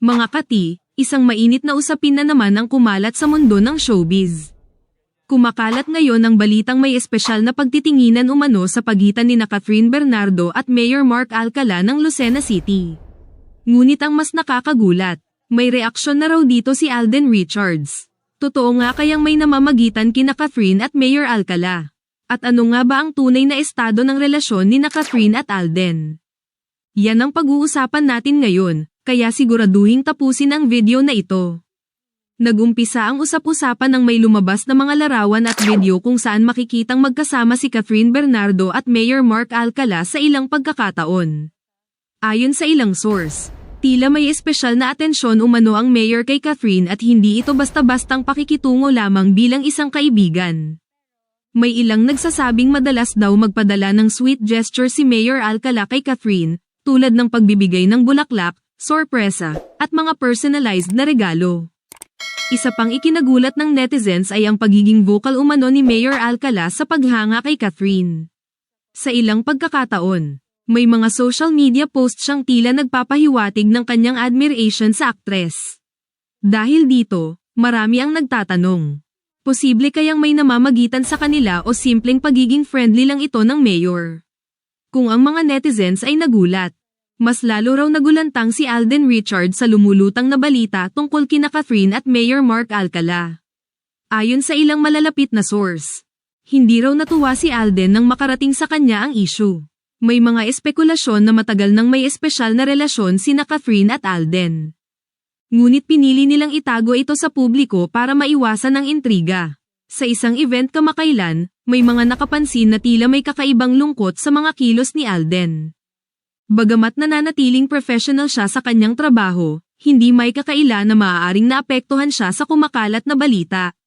Mga kati, isang mainit na usapin na naman ang kumalat sa mundo ng showbiz. Kumakalat ngayon ang balitang may espesyal na pagtitinginan umano sa pagitan ni Catherine Bernardo at Mayor Mark Alcala ng Lucena City. Ngunit ang mas nakakagulat, may reaksyon na raw dito si Alden Richards. Totoo nga kayang may namamagitan kina Catherine at Mayor Alcala? At ano nga ba ang tunay na estado ng relasyon ni Catherine at Alden? Yan ang pag-uusapan natin ngayon, kaya siguraduhing tapusin ang video na ito. Nagumpisa ang usap-usapan ng may lumabas na mga larawan at video kung saan makikitang magkasama si Catherine Bernardo at Mayor Mark Alcala sa ilang pagkakataon. Ayon sa ilang source, tila may espesyal na atensyon umano ang mayor kay Catherine at hindi ito basta-bastang pakikitungo lamang bilang isang kaibigan. May ilang nagsasabing madalas daw magpadala ng sweet gesture si Mayor Alcala kay Catherine, tulad ng pagbibigay ng bulaklak, sorpresa, at mga personalized na regalo. Isa pang ikinagulat ng netizens ay ang pagiging vocal umano ni Mayor Alcala sa paghanga kay Catherine. Sa ilang pagkakataon, may mga social media posts siyang tila nagpapahiwatig ng kanyang admiration sa aktres. Dahil dito, marami ang nagtatanong. Posible kayang may namamagitan sa kanila o simpleng pagiging friendly lang ito ng mayor? Kung ang mga netizens ay nagulat, mas lalo raw nagulantang si Alden Richards sa lumulutang na balita tungkol kina Catherine at Mayor Mark Alcala. Ayon sa ilang malalapit na source, hindi raw natuwa si Alden nang makarating sa kanya ang issue. May mga espekulasyon na matagal nang may espesyal na relasyon sina Catherine at Alden. Ngunit pinili nilang itago ito sa publiko para maiwasan ang intriga. Sa isang event kamakailan, may mga nakapansin na tila may kakaibang lungkot sa mga kilos ni Alden. Bagamat nananatiling professional siya sa kanyang trabaho, hindi may kakaila na maaaring naapektuhan siya sa kumakalat na balita.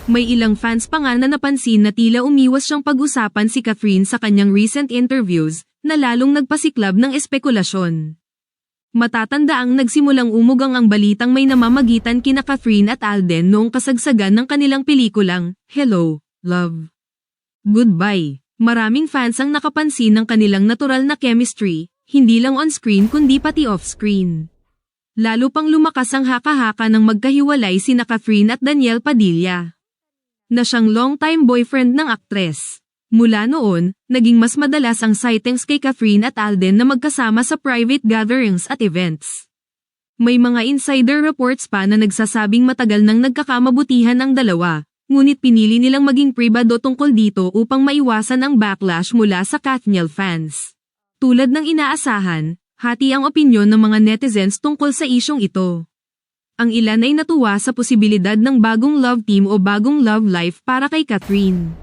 May ilang fans pa nga na napansin na tila umiwas siyang pag-usapan si Catherine sa kanyang recent interviews, na lalong nagpasiklab ng espekulasyon. Matatandaang nagsimulang umugang ang balitang may namamagitan kina Catherine at Alden noong kasagsagan ng kanilang pelikulang, Hello, Love, Goodbye. Maraming fans ang nakapansin ng kanilang natural na chemistry, hindi lang on-screen kundi pati off-screen. Lalo pang lumakas ang haka-haka ng magkahiwalay sina Catherine at Daniel Padilla, na siyang long-time boyfriend ng aktres. Mula noon, naging mas madalas ang sightings kay Catherine at Alden na magkasama sa private gatherings at events. May mga insider reports pa na nagsasabing matagal nang nagkakamabutihan ang dalawa, ngunit pinili nilang maging pribado tungkol dito upang maiwasan ang backlash mula sa Kathniel fans. Tulad ng inaasahan, hati ang opinyon ng mga netizens tungkol sa isyong ito. Ang ilan ay natuwa sa posibilidad ng bagong love team o bagong love life para kay Catherine,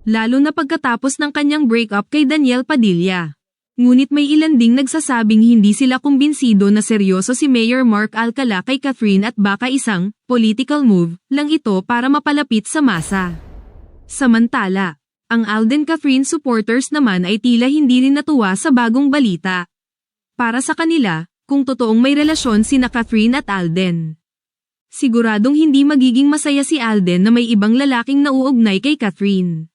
lalo na pagkatapos ng kanyang breakup kay Daniel Padilla. Ngunit may ilan ding nagsasabing hindi sila kumbinsido na seryoso si Mayor Mark Alcala kay Catherine at baka isang political move lang ito para mapalapit sa masa. Samantala, ang Alden-Catherine supporters naman ay tila hindi rin natuwa sa bagong balita. Para sa kanila, kung totoong may relasyon sina Catherine at Alden, siguradong hindi magiging masaya si Alden na may ibang lalaking nauugnay kay Catherine.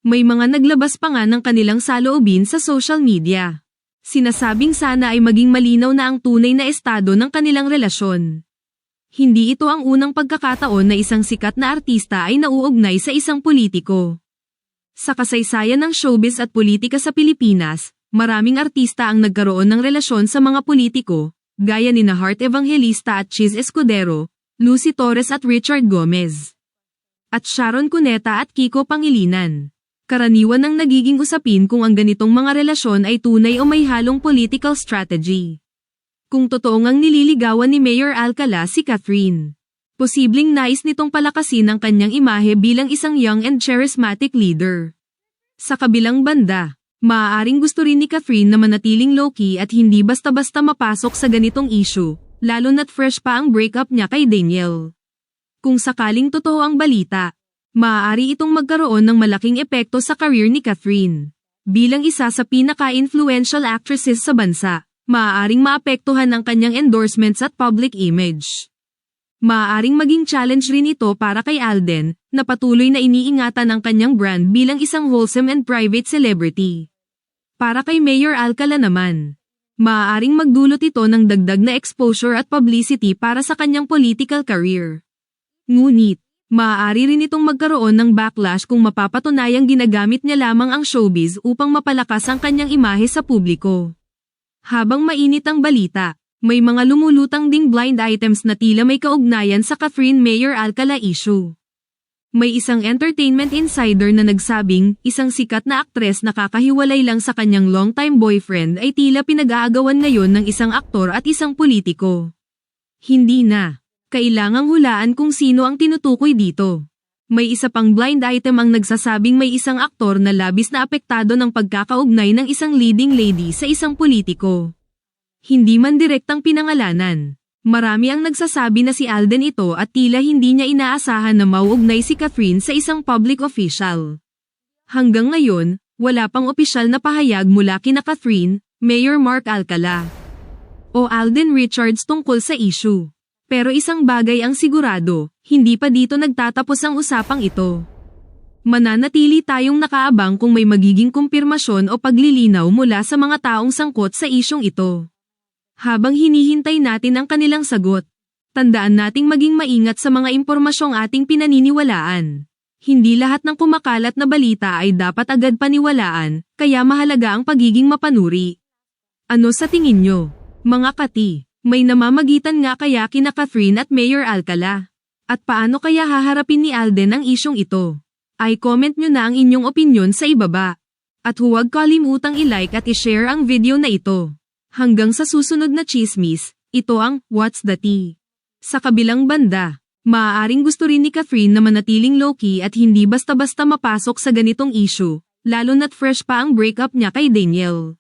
May mga naglabas pa nga ng kanilang saloobin sa social media. Sinasabing sana ay maging malinaw na ang tunay na estado ng kanilang relasyon. Hindi ito ang unang pagkakataon na isang sikat na artista ay nauugnay sa isang politiko. Sa kasaysayan ng showbiz at politika sa Pilipinas, maraming artista ang nagkaroon ng relasyon sa mga politiko, gaya ni Heart Evangelista at Chiz Escudero, Lucy Torres at Richard Gomez, at Sharon Cuneta at Kiko Pangilinan. Karaniwan ang nagiging usapin kung ang ganitong mga relasyon ay tunay o may halong political strategy. Kung totoong ang nililigawan ni Mayor Alcala si Catherine, posibleng nais nitong palakasin ang kanyang imahe bilang isang young and charismatic leader. Sa kabilang banda, maaaring gusto rin ni Catherine na manatiling low-key at hindi basta-basta mapasok sa ganitong issue, lalo na't fresh pa ang breakup niya kay Daniel. Kung sakaling totoo ang balita, maaari itong magkaroon ng malaking epekto sa career ni Catherine. Bilang isa sa pinaka-influential actresses sa bansa, maaaring maapektuhan ang kanyang endorsements at public image. Maaaring maging challenge rin ito para kay Alden, na patuloy na iniingatan ang kanyang brand bilang isang wholesome and private celebrity. Para kay Mayor Alcala naman, Maaaring magdulot ito ng dagdag na exposure at publicity para sa kanyang political career. Ngunit, maaari rin itong magkaroon ng backlash kung mapapatunayang ginagamit niya lamang ang showbiz upang mapalakas ang kanyang imahe sa publiko. Habang mainit ang balita, may mga lumulutang ding blind items na tila may kaugnayan sa Catherine Mayor Alcala issue. May isang entertainment insider na nagsabing isang sikat na aktres na kakahiwalay lang sa kanyang longtime boyfriend ay tila pinag-aagawan ngayon ng isang aktor at isang politiko. Hindi na. Kailangang hulaan kung sino ang tinutukoy dito. May isa pang blind item ang nagsasabing may isang aktor na labis na apektado ng pagkakaugnay ng isang leading lady sa isang politiko. Hindi man direktang pinangalanan. Marami ang nagsasabi na si Alden ito at tila hindi niya inaasahan na mauugnay si Catherine sa isang public official. Hanggang ngayon, wala pang opisyal na pahayag mula kina Catherine, Mayor Mark Alcala o Alden Richards tungkol sa issue. Pero isang bagay ang sigurado, hindi pa dito nagtatapos ang usapang ito. Mananatili tayong nakaabang kung may magiging kumpirmasyon o paglilinaw mula sa mga taong sangkot sa isyong ito. Habang hinihintay natin ang kanilang sagot, tandaan nating maging maingat sa mga impormasyong ating pinaniniwalaan. Hindi lahat ng kumakalat na balita ay dapat agad paniwalaan, kaya mahalaga ang pagiging mapanuri. Ano sa tingin nyo, mga kati? May namamagitan nga kaya kina Catherine at Mayor Alcala? At paano kaya haharapin ni Alden ang isyong ito? Ay comment nyo na ang inyong opinyon sa ibaba. At huwag kalimutang i-like at i-share ang video na ito. Hanggang sa susunod na chismis, ito ang What's the Tea? Sa kabilang banda, maaaring gusto rin ni Catherine na manatiling low-key at hindi basta-basta mapasok sa ganitong issue, lalo na't fresh pa ang breakup niya kay Daniel.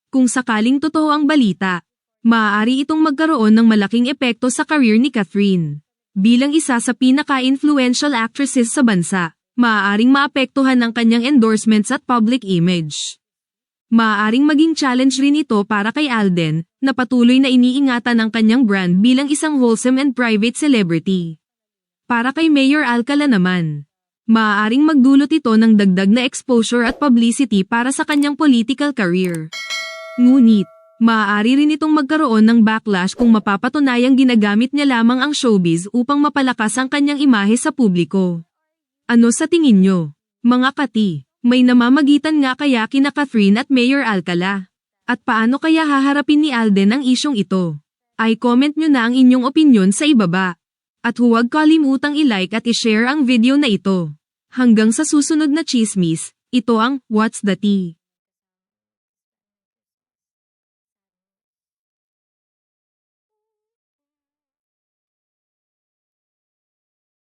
Kung sakaling totoo ang balita, maaari itong magkaroon ng malaking epekto sa career ni Catherine. Bilang isa sa pinaka-influential actresses sa bansa, maaaring maapektuhan ang kanyang endorsements at public image. Maaaring maging challenge rin ito para kay Alden, na patuloy na iniingatan ang kanyang brand bilang isang wholesome and private celebrity. Para kay Mayor Alcala naman, maaaring magdulot ito ng dagdag na exposure at publicity para sa kanyang political career. Ngunit, maaari rin itong magkaroon ng backlash kung mapapatunayang ginagamit niya lamang ang showbiz upang mapalakas ang kanyang imahe sa publiko. Ano sa tingin nyo, mga kati? May namamagitan nga kaya kina Catherine at Mayor Alcala? At paano kaya haharapin ni Alden ang isyong ito? Ay comment nyo na ang inyong opinyon sa ibaba. At huwag kalimutang i-like at i-share ang video na ito. Hanggang sa susunod na chismis, ito ang What's the Tea?